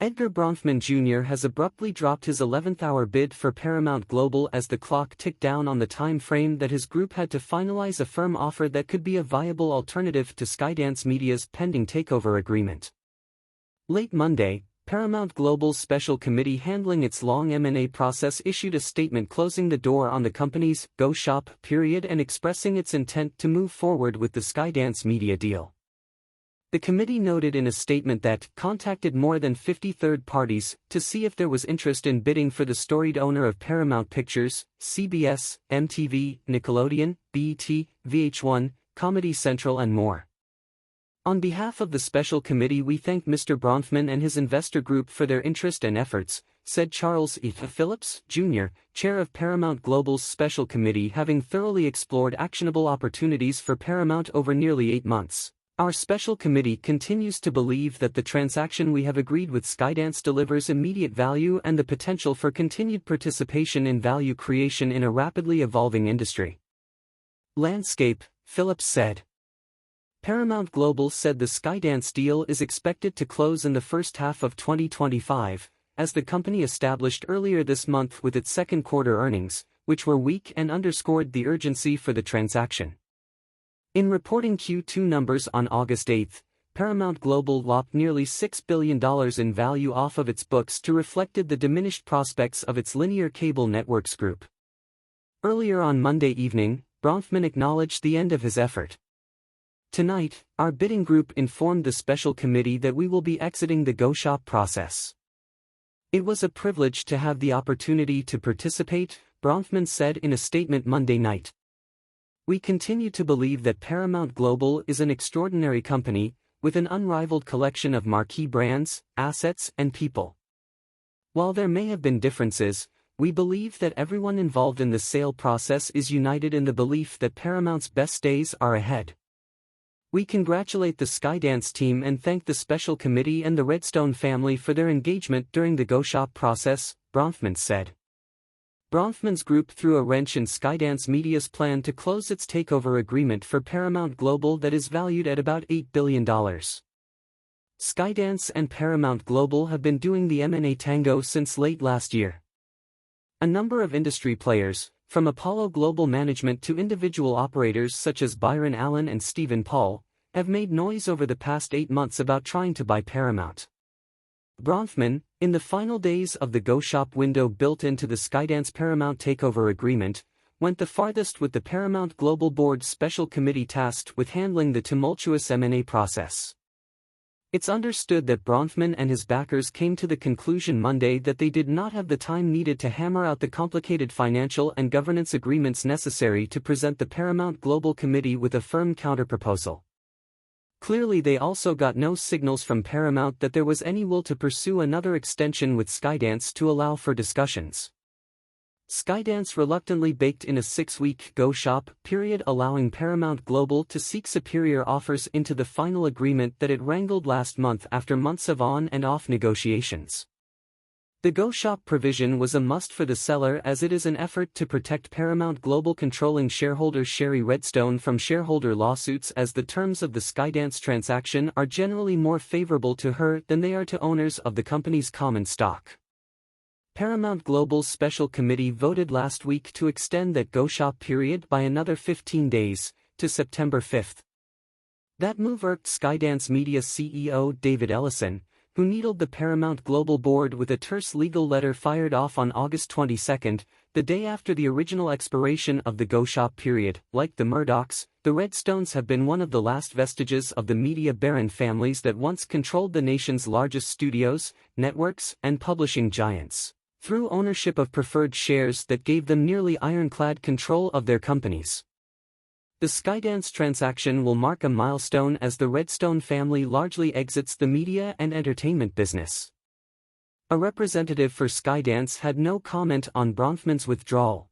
Edgar Bronfman Jr. has abruptly dropped his 11th-hour bid for Paramount Global as the clock ticked down on the time frame that his group had to finalize a firm offer that could be a viable alternative to Skydance Media's pending takeover agreement. Late Monday, Paramount Global's special committee handling its long M&A process issued a statement closing the door on the company's go shop period and expressing its intent to move forward with the Skydance Media deal. The committee noted in a statement that contacted more than 50 third parties to see if there was interest in bidding for the storied owner of Paramount Pictures, CBS, MTV, Nickelodeon, BET, VH1, Comedy Central and more. On behalf of the special committee, we thank Mr. Bronfman and his investor group for their interest and efforts, said Charles E. Phillips, Jr., chair of Paramount Global's special committee. Having thoroughly explored actionable opportunities for Paramount over nearly 8 months, our special committee continues to believe that the transaction we have agreed with Skydance delivers immediate value and the potential for continued participation in value creation in a rapidly evolving industry landscape, Phillips said. Paramount Global said the Skydance deal is expected to close in the first half of 2025, as the company established earlier this month with its second quarter earnings, which were weak and underscored the urgency for the transaction. In reporting Q2 numbers on August 8, Paramount Global lopped nearly $6 billion in value off of its books to reflect the diminished prospects of its linear cable networks group. Earlier on Monday evening, Bronfman acknowledged the end of his effort. Tonight, our bidding group informed the special committee that we will be exiting the go shop process. It was a privilege to have the opportunity to participate, Bronfman said in a statement Monday night. We continue to believe that Paramount Global is an extraordinary company, with an unrivaled collection of marquee brands, assets, and people. While there may have been differences, we believe that everyone involved in the sale process is united in the belief that Paramount's best days are ahead. We congratulate the Skydance team and thank the special committee and the Redstone family for their engagement during the go shop process, Bronfman said. Bronfman's group threw a wrench in Skydance Media's plan to close its takeover agreement for Paramount Global that is valued at about $8 billion. Skydance and Paramount Global have been doing the M&A tango since late last year. A number of industry players, from Apollo Global Management to individual operators such as Byron Allen and Stephen Paul, have made noise over the past 8 months about trying to buy Paramount. Bronfman, in the final days of the go shop window built into the Skydance Paramount takeover agreement, went the farthest with the Paramount Global Board's special committee tasked with handling the tumultuous M&A process. It's understood that Bronfman and his backers came to the conclusion Monday that they did not have the time needed to hammer out the complicated financial and governance agreements necessary to present the Paramount Global Committee with a firm counterproposal. Clearly, they also got no signals from Paramount that there was any will to pursue another extension with Skydance to allow for discussions. Skydance reluctantly baked in a 6-week go shop period, allowing Paramount Global to seek superior offers into the final agreement that it wrangled last month after months of on and off negotiations. The go shop provision was a must for the seller, as it is an effort to protect Paramount Global controlling shareholder Sherry Redstone from shareholder lawsuits, as the terms of the Skydance transaction are generally more favorable to her than they are to owners of the company's common stock. Paramount Global's special committee voted last week to extend that go shop period by another 15 days, to September 5. That move irked Skydance Media CEO David Ellison, who needled the Paramount Global board with a terse legal letter fired off on August 22, the day after the original expiration of the go shop period. Like the Murdochs, the Redstones have been one of the last vestiges of the media baron families that once controlled the nation's largest studios, networks, and publishing giants, through ownership of preferred shares that gave them nearly ironclad control of their companies. The Skydance transaction will mark a milestone as the Redstone family largely exits the media and entertainment business. A representative for Skydance had no comment on Bronfman's withdrawal.